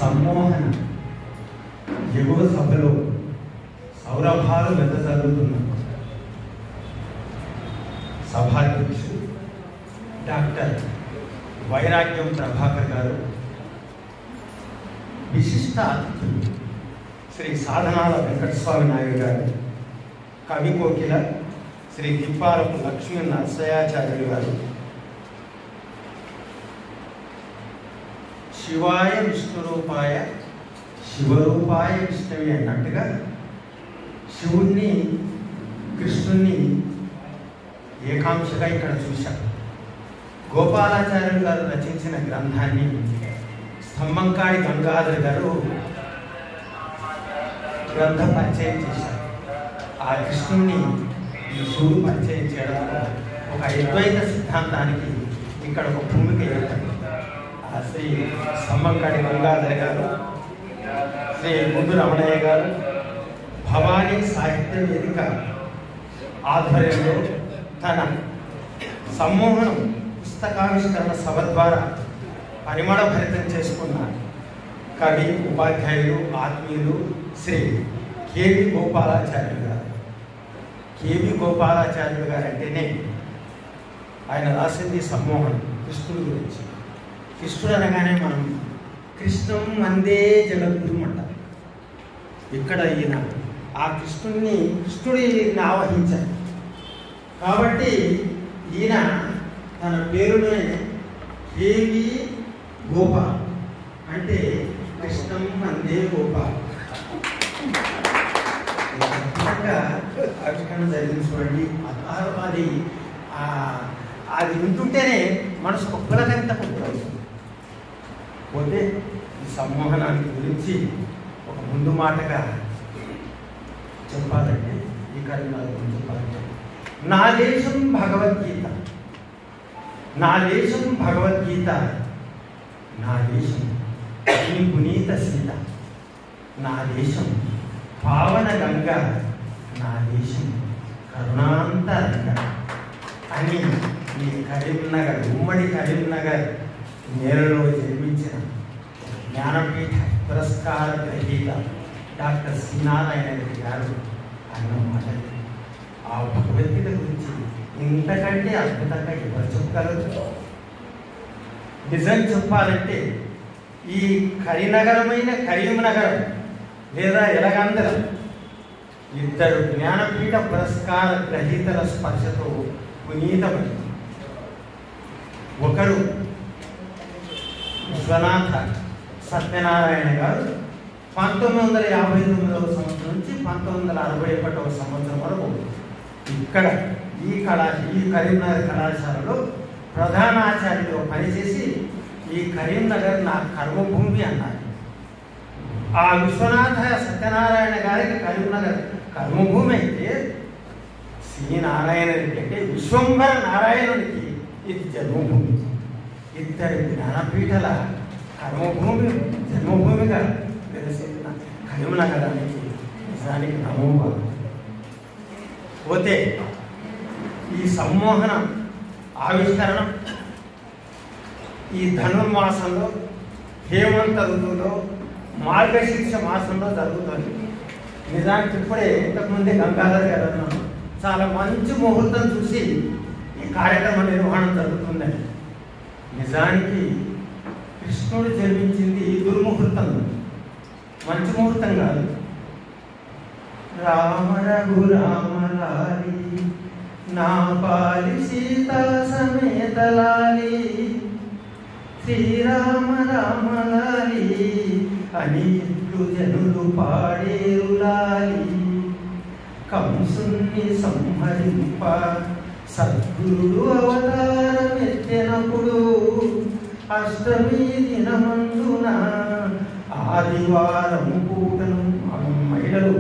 సమ్మోహన ఎగువ సభలో సౌరభాలు వెదజల్లుతున్నారు. సభాధ్యక్షుడు డాక్టర్ వైరాగ్యం ప్రభాకర్ గారు, విశిష్ట అతిథులు శ్రీ సాధనాల వెంకటస్వామి నాయుడు గారు, కవి కోకిల శ్రీ తిప్పారపు లక్ష్మీ నరసయాచార్యులు గారు, శివాయ విష్ణురూపాయ శివరూపాయ విష్ణువి అన్నట్టుగా శివుణ్ణి కృష్ణుణ్ణి ఏకాంశగా ఇక్కడ చూశాం. గోపాలాచార్యులు గారు రచించిన గ్రంథాన్ని స్తంభంకాడి గంగాధర్ గారు గ్రంథ పరిచయం చేశారు. ఆ కృష్ణుణ్ణి ఈ శివుడు పరిచయం చేయడంలో ఒక అద్వైత సిద్ధాంతానికి ఇక్కడ ఒక భూమిక ఏర్పడింది. ఆ శ్రీ స్తంభంకాడి గంగాధర్ గారు, శ్రీ ముందు రమణయ్య గారు, భవానీ సాహిత్య వేదిక ఆధ్వర్యంలో తన సమ్మోహనం పుస్తకావిష్కరణ సభ ద్వారా పరిమళ భరితం చేసుకున్న కవి, ఉపాధ్యాయులు, ఆత్మీయులు శ్రీ కేవి గోపాలాచార్యులు గారు. కేవి గోపాలాచార్యులు గారు అంటేనే ఆయన రాసింది సమ్మోహనం కృష్ణుడి గురించి. కృష్ణుడు అనగానే మనం కృష్ణం వందే జగద్గురు అంటారు. ఇక్కడ ఈయన ఆ కృష్ణుడిని ఆవహించారు కాబట్టి ఈయన తన పేరునే కేవి గోపాల్ అంటే కృష్ణం వందే గోపాల్ ఆవిష్కరణ జరిగింది చూడండి. అది వింటుంటేనే మనసు పులకంత అవుతుంది. పోతే ఈ సమ్మోహనానికి గురించి ఒక ముందు మాటగా చెప్పాలంటే ఈ కార్యక్రమాల గురించి చెప్పాలంటే నా దేశం భగవద్గీత, నా దేశం భగవద్గీత, నా దేశం పునీత సీత, నా దేశం పావన గంగ, నా దేశం కరుణాంతరంగ అని ఈ కరీంనగర్, ఉమ్మడి కరీంనగర్ నేలలో జన్మించిన జ్ఞానపీఠ పురస్కార గ్రహీత డాక్టర్ సి నారాయణ రెడ్డి గారు అన్న మాటలు. ఆ భగవద్గీత గురించి ఇంతకంటే అద్భుతంగా ఎవరు చెప్పగలరు? నిజం చెప్పాలంటే ఈ కరీనగరమైన కరీంనగరం లేదా ఎలగందరం ఇద్దరు జ్ఞానపీఠ పురస్కార గ్రహీతల స్పర్శతో పునీతమైంది. ఒకరు విశ్వనాథ సత్యనారాయణ గారు 1959వ సంవత్సరం నుంచి 1961వ సంవత్సరం వరకు ఇక్కడ ఈ కరీంనగర్ కళాశాలలో ప్రధానాచార్యులు పనిచేసి ఈ కరీంనగర్ నా కర్మభూమి అన్నారు. ఆ విశ్వనాథ సత్యనారాయణ గారికి కరీంనగర్ కర్మభూమి అయితే సి నారాయణ రెడ్డి అంటే విశ్వంభర నారాయణునికి ఇది జన్మభూమి. ఇద్దరి జ్ఞానపీఠల కర్మభూమి జన్మభూమిగా వెలిసిన కరీంనగరానికి నిజానికి నమోభావం. పోతే ఈ సమ్మోహన ఆవిష్కరణ ఈ ధనుర్మాసంలో హేమంత ఋతువులో మార్గశీర్ష మాసంలో జరుగుతుంది. నిజానికి ఇప్పుడే ఇంతకుముందే గంగాధర్ గారు అన్నాను, చాలా మంచి ముహూర్తం చూసి ఈ కార్యక్రమ నిర్వహణ జరుగుతుందని. నిజానికి కృష్ణుడు జన్మించింది దుర్ముహూర్తం, మంచి ముహూర్తం కాదు. రామ రఘురామలాలి నా పాలి సీతా సమేతలాలి శ్రీరామ రామలాలి అని జనులు పాడేరులాలి. కంసుని సంహరింప సద్గురుడు అవతారమెత్తినప్పుడు అష్టమి దినమందున ఆదివారం పూటను మహిళలు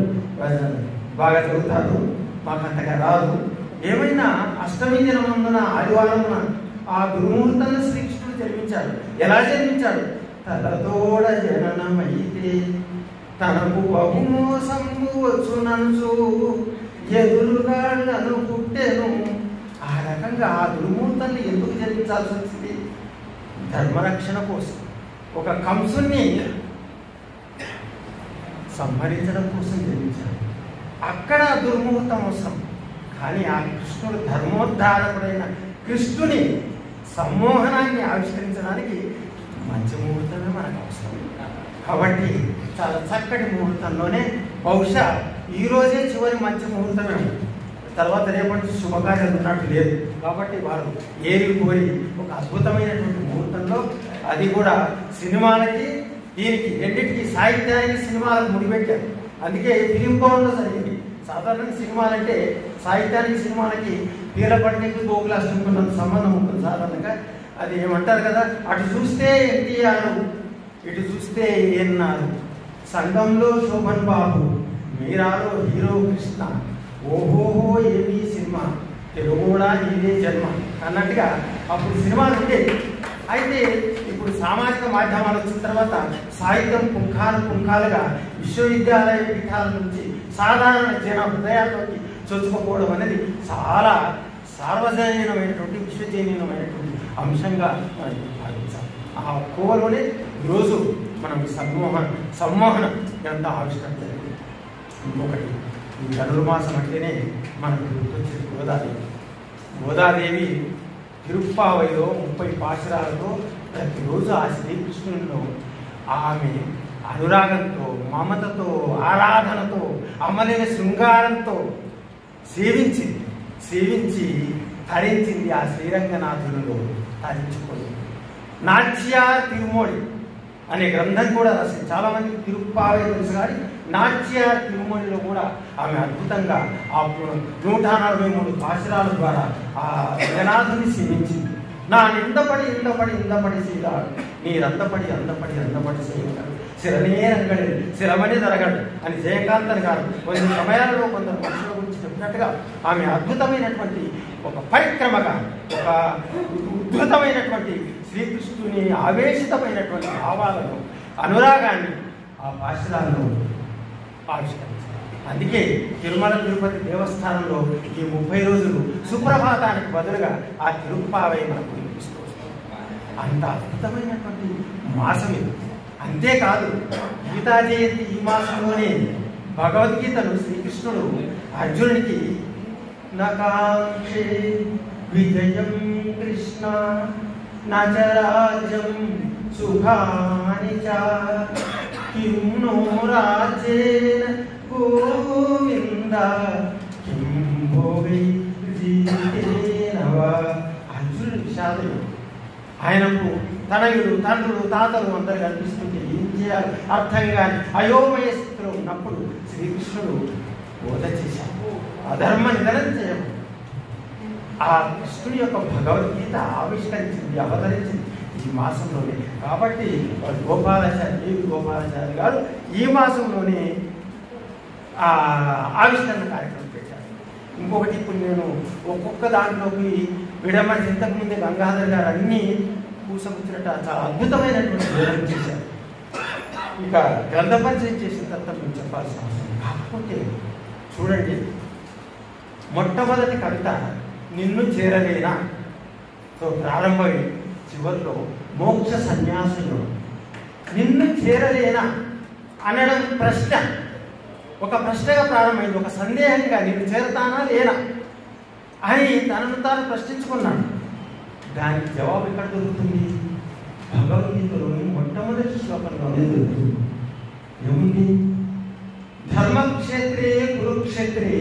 బాగా చదువుతారు, మాకు అంతగా రాదు. ఏమైనా అష్టమి దినమందున ఆదివారమున ఆ గురుముహూర్తంలో శ్రీకృష్ణుడు జన్మించాడు. ఎలా జన్మించాడు? తలతోడ జననమైతే తనకు బహుమోసంబు వచ్చునంచు ఎదురుగాళ్లను పుట్టెను. ఆ రకంగా ఆ దుర్మూర్తాన్ని ఎందుకు జన్మించాల్సి వచ్చింది? ధర్మరక్షణ కోసం. ఒక కంసుని సంహరించడం కోసం జన్మించాడు. అక్కడ దుర్ముహూర్తం అవసరం. కానీ ఆ కృష్ణుడు ధర్మోద్ధారకుడైన కృష్ణుని సమ్మోహనాన్ని ఆవిష్కరించడానికి మంచి ముహూర్తమే మనకు అవసరం. కాబట్టి చాలా చక్కటి ముహూర్తంలోనే, బహుశా ఈరోజే చివరి మంచి ముహూర్తమే, తర్వాత రేపటి శుభకార్యాలు ఉన్నట్టు లేదు. కాబట్టి వారు ఏరి కోరి ఒక అద్భుతమైనటువంటి ముహూర్తంలో, అది కూడా సినిమాలకి దీనికి రెండింటికి, సాహిత్యానికి సినిమాలకు ముడిపెట్టారు. అందుకే ఫిలిం భవన్లో జరిగింది. సాధారణంగా సినిమాలంటే సాహిత్యానికి సినిమాలకి పీల పండుగకి గోకులాష్టమికున్నంత సంబంధం ఉంటుంది సాధారణంగా. అది ఏమంటారు కదా, అటు చూస్తే ఎన్టీఆర్, ఇటు చూస్తే ఏన్నారు, సంఘంలో శోభన్ బాబు, మీరాలో హీరో కృష్ణ, ఓహోహో ఏమి సినిమా, తెలుగు కూడా ఇదే జన్మ అన్నట్టుగా అప్పుడు సినిమాలు ఉండేవి. అయితే ఇప్పుడు సామాజిక మాధ్యమాలు వచ్చిన తర్వాత సాహిత్యం పుంఖాలుగా విశ్వవిద్యాలయ పీఠాల నుంచి సాధారణ జన హృదయాల్లోకి చొచ్చుకోవడం అనేది చాలా సార్వజనీనమైనటువంటి, విశ్వజనీనమైనటువంటి అంశంగా మనం భావించాలి. ఆ కోవలోనే ఈరోజు మనం సమ్మోహన గ్రంథ ఆవిష్కరణ జరిగింది. ఇంకొకటి, ఈ ధనుర్మాసం అంటేనే మనకు గుర్తొచ్చేది గోదాదేవి. గోదాదేవి తిరుప్పావైలో 30 పాశురాలతో ప్రతిరోజు ఆ శ్రీకృష్ణునిలో ఆమె అనురాగంతో, మమతతో, ఆరాధనతో, అమలైన శృంగారంతో సేవించి తరించింది. ఆ శ్రీరంగనాథునిలో తరించుకొని నాట్యార్ తిరుమోడి అనే గ్రంథం కూడా రాసింది. చాలామందికి తిరుప్పావై తెలుసు, కానీ నాట్యార్ తిరుమోడిలో కూడా ఆమె అద్భుతంగా ఆ 143 పాశురాల ద్వారా ఆ జగన్నాథుని సేవించింది. నా ఇందపడి సీదాడు, నీరందపడి సేవించాడు, శిరనేరంగడి శిరమణి జరగడు అని జయకాంతన్ గారు కొన్ని సమయాల్లో కొందరు మనుషుల గురించి చెప్పినట్టుగా ఆమె అద్భుతమైనటువంటి ఒక పరిక్రమగా, ఒక ఉద్ధృతమైనటువంటి శ్రీకృష్ణుని ఆవేశితమైనటువంటి భావాలను, అనురాగాన్ని ఆ పాశురాలను ఆవిష్కరించారు. అందుకే తిరుమల తిరుపతి దేవస్థానంలో ఈ 30 రోజులు సుప్రభాతానికి బదులుగా ఆ తిరుప్పావై మనకు వినిపిస్తూ వస్తుంది. అంత అద్భుతమైనటువంటి మాసం ఇది. అంతేకాదు, గీతా జయంతి ఈ మాసంలోనే భగవద్గీతను శ్రీకృష్ణుడు అర్జునుడికి నకాంక్షే విజయం కృష్ణ నచరాజ్యం సుఖాని చ కిం నో రాజ్యేన గోవింద కిం భోగై జీవితేన వా. అర్జునుడు విషాదుడు. ఆయనకు తనయుడు, తండ్రులు, తాతలు అందరూ కనిపిస్తుంటే ఏం చేయాలి అర్థం కాని అయోమయ స్థితిలో ఉన్నప్పుడు శ్రీకృష్ణుడు బోధ చేశాడు. అధర్మ నిధనం చేయము. ఆ కృష్ణుడి యొక్క భగవద్గీత అవతరించింది ఈ మాసంలోనే. కాబట్టి గోపాలాచారి గారు ఈ మాసంలోనే ఆవిష్కరణ కార్యక్రమం పెట్టారు. ఇంకొకటి, ఇప్పుడు నేను ఒక్కొక్క దాంట్లోకి విడమని ఇంతకుముందే గంగాధర్ గారు అన్నీ కూసపుచ్చినట్టు చాలా అద్భుతమైనటువంటి వివరణ చేశారు. ఇక గ్రంథ పరిచయం చేసిన తర్వాత మేము చెప్పాల్సిన అవసరం. కాకపోతే చూడండి, మొట్టమొదటి కవిత నిన్ను చేరలేనా తో ప్రారంభమై చివరిలో మోక్ష సన్యాసుడు. నిన్ను చేరలేనా అనడం ప్రశ్న, ఒక ప్రశ్నగా ప్రారంభమైంది, ఒక సందేహంగా నిన్ను చేరతానా లేనా అని తనను తాను ప్రశ్నించుకున్నాడు. దానికి జవాబు ఎక్కడ దొరుకుతుంది? భగవద్గీతలోని మొట్టమొదటి శ్లోకంలోనే దొరుకుతుంది. ఏముంది? ధర్మక్షేత్రే కురుక్షేత్రే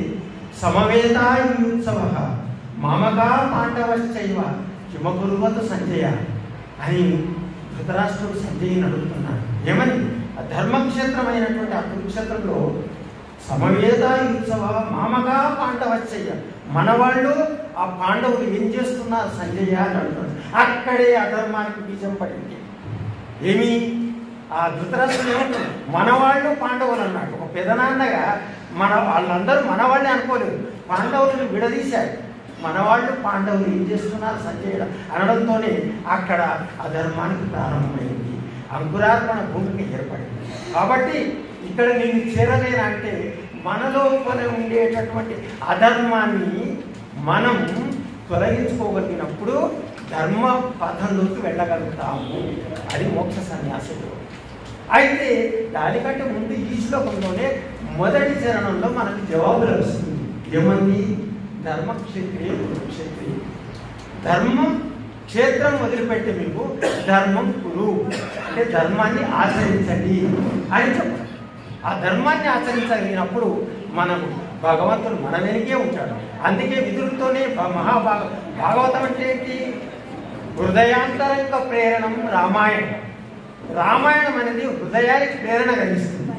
సమవేతాయుత్సవ మామకా పాండవశ్చైవ కిమకుర్వతు సంజయ అని ధృతరాష్ట్రుడు సంజయుని అడుగుతున్నాడు. ఏమని? ఆ ధర్మక్షేత్రమైనటువంటి ఆ కురుక్షేత్రంలో సమవేతాయుత్సవ మామకా పాండవశ్చయ్య, మనవాళ్ళు ఆ పాండవులు ఏం చేస్తున్నారు సంజయ అని అడుగుతాడు. అక్కడే అధర్మానికి బీజం పడింది. ఏమి? ఆ ధృతరాష్ట్రుడు ఏమంటాడు? మనవాళ్ళు పాండవులు అన్నాడు. ఒక పెదనాన్నగా వాళ్ళందరూ మనవాళ్ళే అనుకోలేదు, పాండవులను విడదీశాడు. మనవాళ్ళు పాండవులు ఏం చేస్తున్నారు సంజయుడు అనడంతోనే అక్కడ అధర్మానికి ప్రారంభమైంది, అంకురార్పణ భూమికి ఏర్పడింది. కాబట్టి ఇక్కడ నేను చేరలేనా అంటే మనలో ఉండేటటువంటి అధర్మాన్ని మనం తొలగించుకోగలిగినప్పుడు ధర్మ పథంలోకి వెళ్ళగలుగుతాము. అది మోక్ష సన్యాసుడు. అయితే దానికంటే ముందు ఈ శ్లోకంలోనే మొదటి చరణంలో మనకు జవాబు లభిస్తుంది. ఏమంది? ధర్మక్షేత్రియ కురుక్షేత్రియ. ధర్మం క్షేత్రం వదిలిపెట్టి మీకు ధర్మం కురు అంటే ధర్మాన్ని ఆచరించండి అని చెప్పారు. ఆ ధర్మాన్ని ఆచరించగలిగినప్పుడు మనకు భగవంతుడు మన వెనుకే ఉంటాడు. అందుకే విదురుతోనే భాగవతం అంటే ఏంటి? హృదయాంతరంగ ప్రేరణం రామాయణం. రామాయణం అనేది హృదయానికి ప్రేరణ కలిగిస్తుంది.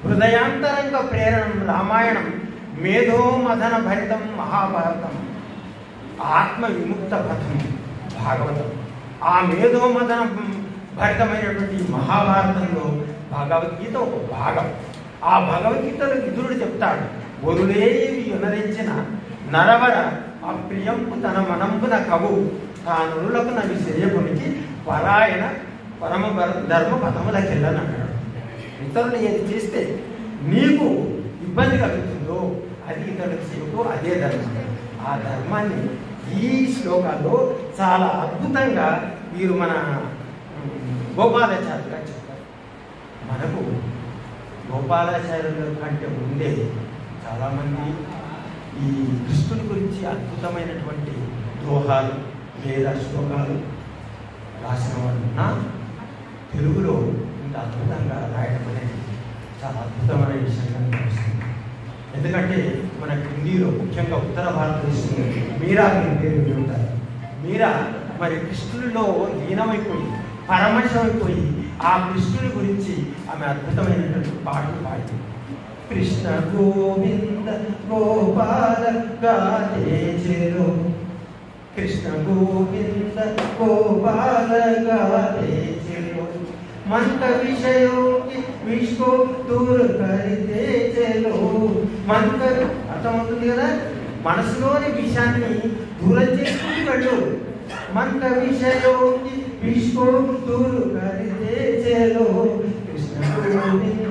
హృదయాంతరంగ ప్రేరణం రామాయణం, మేధోమథన భరితం మహాభారతం, ఆత్మ విముక్త పథం భాగవతం. ఆ మేధోమథన భరితమైనటువంటి మహాభారతంలో భగవద్గీత ఒక భాగం. ఆ భగవద్గీతలో విదురుడు చెప్తాడు, ఒరులేవి యునరించిన నరవర అప్రియంపు తన మనంబున కవు తానులకు నవి శ్రేయపునికి పరాయణ పరమ ధర్మ పదములకెళ్ళనన్నాడు. ఇతరులు ఏది చేస్తే నీకు ఇబ్బంది కలుగుతుందో అది ఇతరులకు చేయకు, అదే ధర్మం. ఆ ధర్మాన్ని ఈ శ్లోకాల్లో చాలా అద్భుతంగా వీరు మన గోపాలాచార్యులు గారు చెప్పారు. మనకు గోపాలాచార్యుల కంటే ముందే చాలామంది ఈ కృష్ణుడి గురించి అద్భుతమైనటువంటి దోహాలు లేదా శ్లోకాలు రాసిన వాళ్ళున్నా తెలుగులో ఇంత అద్భుతంగా రాయడం అనేది చాలా అద్భుతమైన విషయంగా అనిపిస్తుంది. ఎందుకంటే మన హిందీలో ముఖ్యంగా ఉత్తర భారతదేశంలో మీరా పేరు వింటారు. మీరా మరి కృష్ణుడిలో లీనమైపోయి పరమశమైపోయి ఆ కృష్ణుడి గురించి ఆమె అద్భుతమైనటువంటి పాటలు పాడింది. కృష్ణ గోవింద గోపాల గాదే చెలో, కృష్ణ గోవింద గోపాల గాదే చెలో, మంత విషయోకి విశ్వ దూర కరితే చెలో. మంత అర్థమవుతుంది కదా, మనసులోని విషయాన్ని దూరం చేసుకుని వెళ్ళు. మంత విషయోకి విశ్వ దూర కరితే చెలో, కృష్ణ గోవింద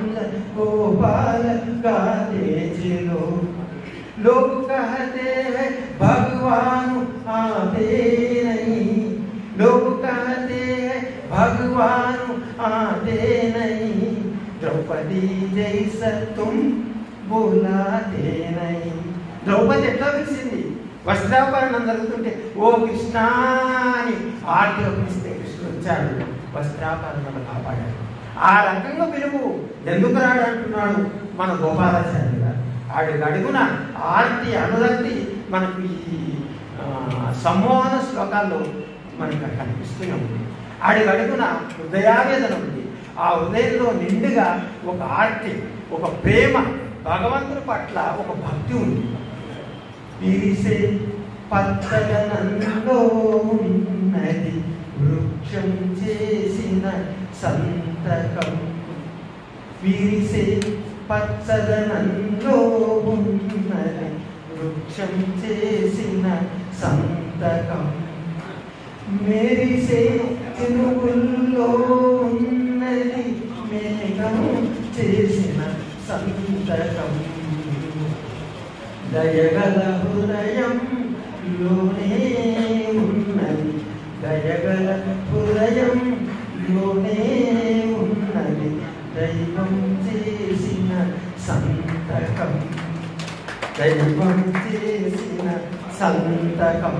गोपाल गाते चलो. लोग कहते हैं भगवान आते नहीं, लोग कहते हैं भगवान आते नहीं, द्रौपदी जैसा तुम बुलाते नहीं. ద్రౌపది ఎట్లా పిలిచింది? వస్త్రాపరణం జరుగుతుంటే ఓ కృష్ణ అని ఆర్తిలో పిలిస్తే కృష్ణుడు వచ్చాడు, వస్త్రాపరణను కాపాడాడు. ఆ రకంగా పిలువు ఎందుకు రాడు అంటున్నాడు మన గోపాలాచార్య గారు. అడుగడుగున ఆర్తి అనురక్తి మనకు ఈ సమ్మోహన శ్లోకాల్లో మనకు కనిపిస్తూనే ఉంది. అడుగడుగున హృదయావేదన ఉంది. ఆ హృదయంలో నిండుగా ఒక ఆర్తి, ఒక ప్రేమ, భగవంతుని పట్ల ఒక భక్తి ఉంది. విరిసే పచ్చదనంలో ఉన్నది వృక్షం చేసిన సంతకం, విరిసే పచ్చదనంలో ఉన్నది వృక్షం చేసిన సంతకం, మెరిసే చినుకుల్లో ఉన్నది మేఘం చేసిన సంతకం, దయగల హృదయం లోనే ఉన్నది, దయగల హృదయం లోనే ఉన్నది దైవం చేసిన సంతకం, దైవం చేసిన సంతకం.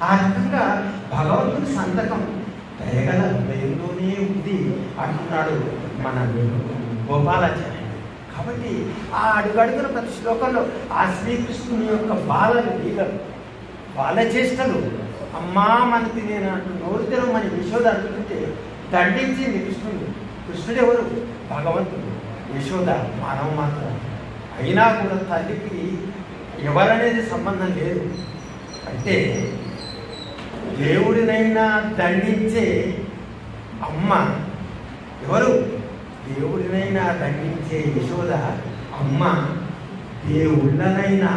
ఆ రకంగా భగవంతుడి సంతకం దయగల హృదయంలోనే ఉంది అంటున్నాడు మన గోపాలాచార్య. కాబట్టి ఆ అడుగడుగున ప్రతి శ్లోకంలో ఆ శ్రీకృష్ణుని యొక్క బాలలు లీలలు, బాలచేష్టలు, అమ్మా మనకి నేను అంటూ నోరు తెరవమని యశోద అంటుంటే దండించింది కృష్ణుడు. కృష్ణుడు ఎవరు? భగవంతుడు. యశోద మానవ మాత్రం. అయినా కూడా తల్లికి ఎవరనేది సంబంధం లేదు. అంటే దేవుడినైనా దండించే అమ్మ ఎవరు? దేవుడినైనా దండించే యశోద అమ్మ, దేవుళ్ళనైనా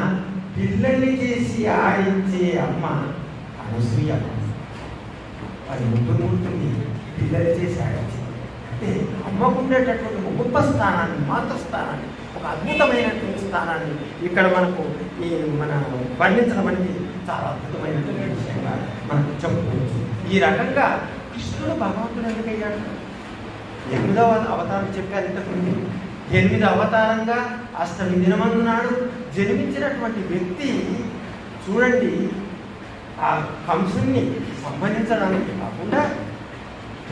పిల్లల్ని చేసి ఆడించే అమ్మ అనసూయ. అది ముద్దుమూర్తిని పిల్లలు చేసి ఆడించింది. అంటే అమ్మకు ఉండేటటువంటి ఒక గొప్ప స్థానాన్ని, మాతృస్థానాన్ని, ఒక అద్భుతమైనటువంటి స్థానాన్ని ఇక్కడ మనకు ఈ మన వర్ణించడం అనేది చాలా అద్భుతమైనటువంటి విషయంగా మనకు చెప్పుకోవచ్చు. ఈ రకంగా కృష్ణుడు భగవంతుడు ఎందుకయ్యాడు? 8వ అవతారం చెప్పారు ఇంతకుముందు. 8వ అవతారంగా అష్టమి దినమందు నాడు జన్మించినటువంటి వ్యక్తి చూడండి, ఆ కంసుని సంబంధించడానికి కాకుండా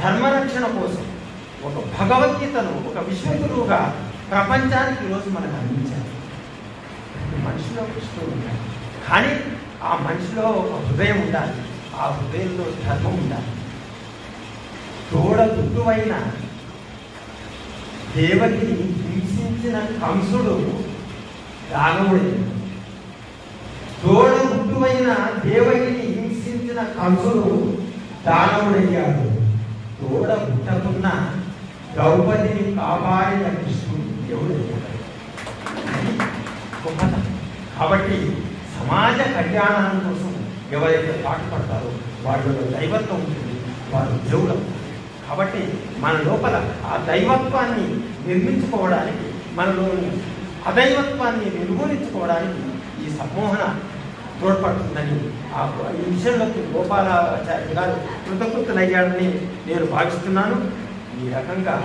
ధర్మరక్షణ కోసం ఒక భగవద్గీతను ఒక విశ్వగురువుగా ప్రపంచానికి ఈరోజు మనకు అందించారు. మనిషిలో కృష్ణుడు ఉండాలి, కానీ ఆ మనిషిలో ఒక హృదయం ఉండాలి, ఆ హృదయంలో ధర్మం ఉండాలి. తోడగుట్టువైన దేవకిని హింసించిన కంసుడు దానవుడే. తోడగుట్టువైన దేవకిని హింసించిన కంసుడు దానవుడయ్యాడు. తోడగుట్టకున్న ద్రౌపదిని కాపాడిన కృష్ణుడు దేవుడు. గొప్పతనం. కాబట్టి సమాజ కళ్యాణం కోసం ఎవరైతే పాటుపడతారో వాళ్ళలో దైవత్వం ఉంటుంది, వారు దేవుడు. కాబట్టి మన లోపల ఆ దైవత్వాన్ని నిర్మించుకోవడానికి, మనలోని అదైవత్వాన్ని నిర్మూలించుకోవడానికి ఈ సమ్మోహన తోడ్పడుతుందని ఈ విషయంలోకి గోపాలాచార్య గారు కృతకృతులయ్యాడని నేను భావిస్తున్నాను. ఈ రకంగా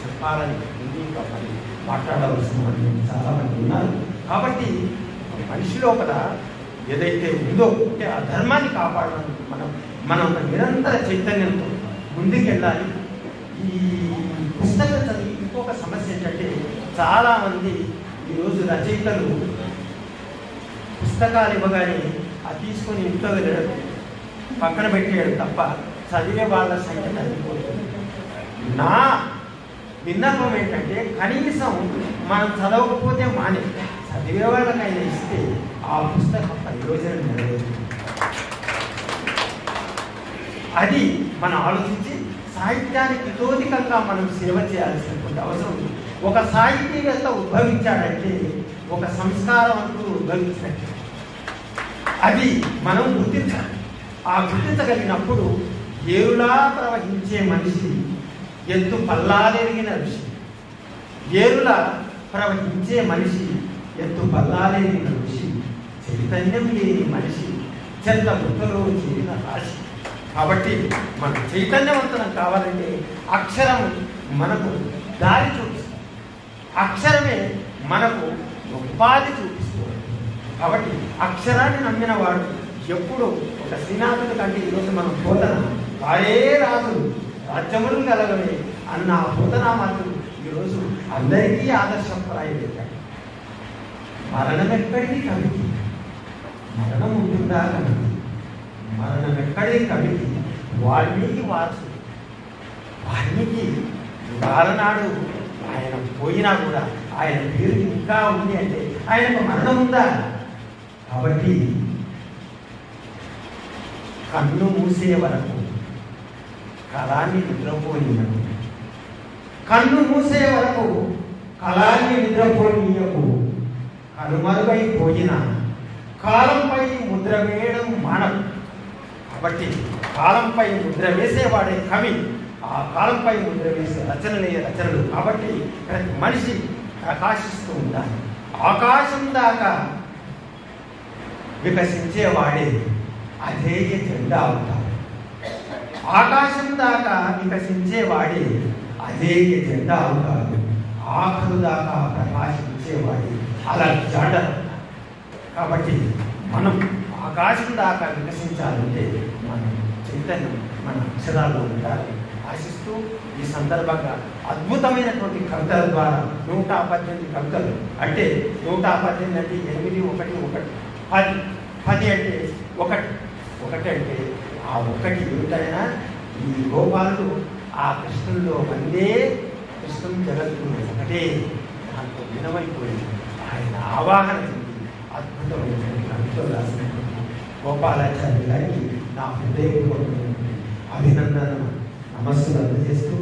చెప్పాలని ఇంకా మరి మాట్లాడవలసిన వాళ్ళు చాలామంది ఉన్నారు. కాబట్టి మనిషి లోపల ఏదైతే ఉందో అంటే ఆ ధర్మాన్ని కాపాడడానికి మనం నిరంతర చైతన్యంతో ముందుకెళ్ళాలి. ఈ పుస్తకం చదివి ఇంకొక సమస్య ఏంటంటే, చాలామంది ఈరోజు రచయితలు పుస్తకాలు ఇవ్వగానే అది తీసుకొని ఇంట్లో వెళ్ళడం, పక్కన పెట్టేయడం తప్ప చదివే వాళ్ళ సంఖ్య తగ్గిపోతుంది. నా విన్నపం ఏంటంటే, కనీసం మనం చదవకపోతే మానే చదివే వాళ్ళకైనా ఇస్తే ఆ పుస్తకం ప్రయోజనం నెరవేరుతుంది. అది మనం ఆలోచించి సాహిత్యానికి ఇతోధికంగా మనం సేవ చేయాల్సినటువంటి అవసరం ఉంది. ఒక సాహితీవేత్త ఉద్భవించాడంటే ఒక సంస్కారం అంటూ ఉద్భవించినట్టు అది మనం గుర్తించాలి. ఆ గుర్తించగలిగినప్పుడు ఏరులా ప్రవహించే మనిషి ఎత్తు పల్లాలెరిగిన ఋషి. ఏరులా ప్రవహించే మనిషి ఎత్తు పల్లాలెరిగిన ఋషి. చైతన్యం లేని మనిషి చెత్త బుట్టలో చేరిన రాశి. కాబట్టి మనం చైతన్యవంతం కావాలంటే అక్షరం మనకు దారి చూపిస్తుంది, అక్షరమే మనకు ఉపాధి చూపిస్తుంది. కాబట్టి అక్షరాన్ని నమ్మిన వాడు ఎప్పుడు ఒక శ్రీనాథుడి కంటే ఈరోజు మనం పోతన వారే రాజులు రాజ్యములు కలగవే అన్న పోతనామాతులు ఈరోజు అందరికీ ఆదర్శప్రాయమయ్యాడు. మరణం ఎక్కడికి కవికి, మరణం ఉంటుందా కవికి, మరణం ఎక్కడికి కవికి, వాల్మీకి వారసుడు. వాల్మీకి వారనాడు ఆయన పోయినా కూడా ఆయన పేరు ఇంకా ఉంది అంటే ఆయనకు మరణం ఉందా? కాబట్టి కన్ను మూసే వరకు కళాన్ని నిద్రపోనీయకు, కన్ను మూసే వరకు కళాన్ని నిద్రపోనీయకు. కనుమరుగైపోయిన కాలంపై ముద్ర వేయడం మానవు. కాబట్టి కాలంపై ముద్ర వేసేవాడే కవి. ఆ కాలంపై ముద్ర వేసే రచనలు. కాబట్టి ప్రతి మనిషి ప్రకాశిస్తూ ఉండాలి. ఆకాశం దాకా వికసించేవాడే అధేయ జెండా అవుతాడు. ఆకాశం దాకా వికసించేవాడే అధేయ జెండా అవుతాడు. ఆఖరు దాకా ప్రకాశించేవాడే అలా జాడ. కాబట్టి మనం ఆకాశం దాకా వికసించాలంటే మన చైతన్యం మన అక్షరాల్లో ఉండాలి ఆశిస్తూ ఈ సందర్భంగా అద్భుతమైనటువంటి కవితల ద్వారా 118 కవితలు అంటే 118 అంటే 8, 1, 1, 10, 10 అంటే 1 అంటే ఆ 1 ఏమిటైనా ఈ గోపాలుడు ఆ కృష్ణుల్లో వందే కృష్ణుడు జగత్తులు ఒకటే దాంతో వినమైపోయింది. ఆయన ఆవాహన చెంది అద్భుతమైనటువంటి కవితలు రాసినటువంటి గోపాలాచార్య గారికి నా హృదయపూర్వకమైనటువంటి అభినందనలు నమస్సులు అందజేస్తూ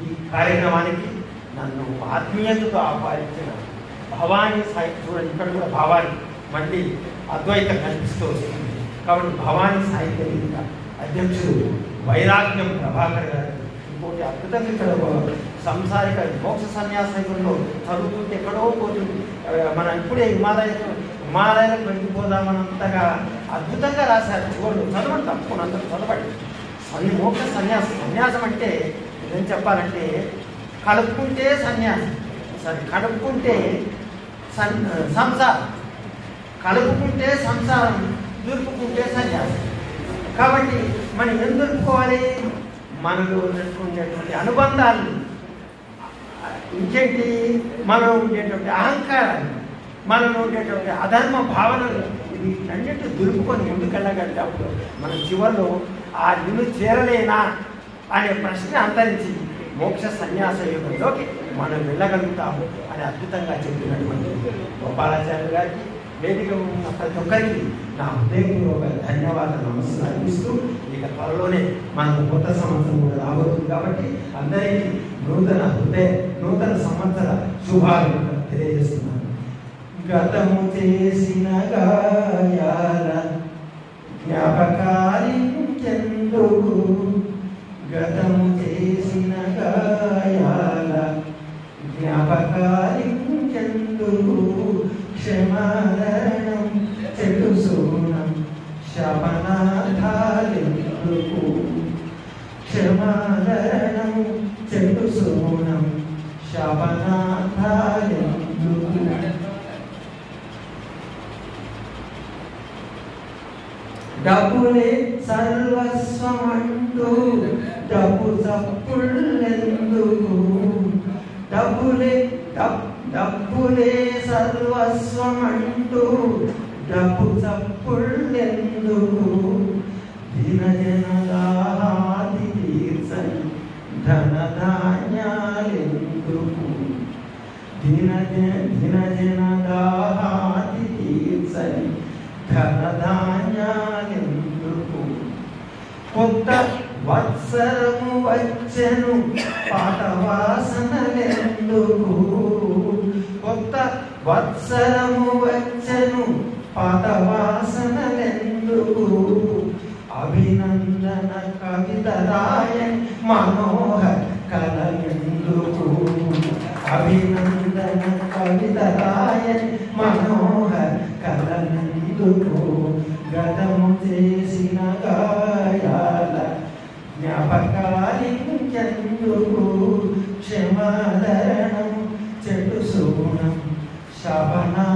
ఈ కార్యక్రమానికి నన్ను ఆత్మీయతతో ఆహ్వానించిన భవానీ సాహిత్య చూడండి, ఇక్కడ కూడా భావాన్ని మళ్ళీ అద్వైతం కనిపిస్తూ వస్తుంది. కాబట్టి భవానీ సాహిత్య వేదిక అధ్యక్షుడు వైరాగ్యం ప్రభాకర్ గారు. ఇంకోటి అద్భుతంగా ఇక్కడ సంసారిక మోక్ష సన్యాసంలో చదువుతుంటే ఎక్కడో పోతుంది. మనం ఇప్పుడే హిమాలయాలకు వెళ్ళిపోదామన్నంతగా అద్భుతంగా రాశారు. చివరిలో చదవండి, తప్పకుండా అందరూ చదవండి. మోక్ష సన్యాసం అంటే ఏం చెప్పాలంటే కలుపుకుంటే సన్యాసం, కలుపుకుంటే సంసారం, కలుపుకుంటే సంసారం, దులుపుకుంటే సన్యాసం. కాబట్టి మనం ఏం దులుపుకోవాలి? మనలో ఉండేటువంటి అనుబంధాలు, ఇంకేంటి, మనలో ఉండేటువంటి అహంకారాలు, మనలో ఉండేటువంటి అధర్మ భావనలు, వీటన్నిటి దులుపుకొని ముందుకెళ్ళగలిగితే అప్పుడు మనం చివరిలో ఆ నిన్ను చేరలేనా అనే ప్రశ్న అంతరించి మోక్ష సన్యాస యుగంలోకి మనం వెళ్ళగలుగుతాము అని అద్భుతంగా చెప్పినటువంటి గోపాలాచార్య గారికి, వేదిక ఉన్న ప్రతి ఒక్కరికి నా హృదయపూర్వక ధన్యవాదాలు, నమస్కారం ఇస్తూ, ఇక త్వరలోనే మనకు కొత్త సంవత్సరం కూడా రాబోతుంది కాబట్టి అందరికీ నూతన సంవత్సర శుభాలు తెలియజేస్తున్నాను. గతము చేసిన గాయాల జ్ఞాపకాలించెందుకు, గతము చేసిన గాయాల జ్ఞాపకాలించెందుకు, క్షమారణం చెడుసూనం శమనాథాలెందుకు, క్షమారణం చెడుసూనం శమనాథాలెందుకు. డబ్బులే సర్వస్వమంటూ డబ్బు చప్పుళ్ళెందుకు, డబ్బులే సర్వస్వమంటూ డబ్బు చప్పుళ్ళెందుకు, దినజనదాహాది తీర్చని ధనధాన్యాలెందుకు, దినజనదాహాది తీర్చని ధనధాన్యాలెందుకు. కొత్త వత్సరము వచ్చెను పాత వాసనలెందుకు, కొత్త వత్సరము వచ్చెను పాత వాసనలెందుకు, అభినందన కవిత రాయన్ మనోహర కలలెందుకు, అభినందన కవిత రాయన్ మనోహర కలలెందుకు, గతము చేసిన గాయాల జ్ఞాపకాలించెందుకు, క్షమాదరణం చెడు సూనం శపనా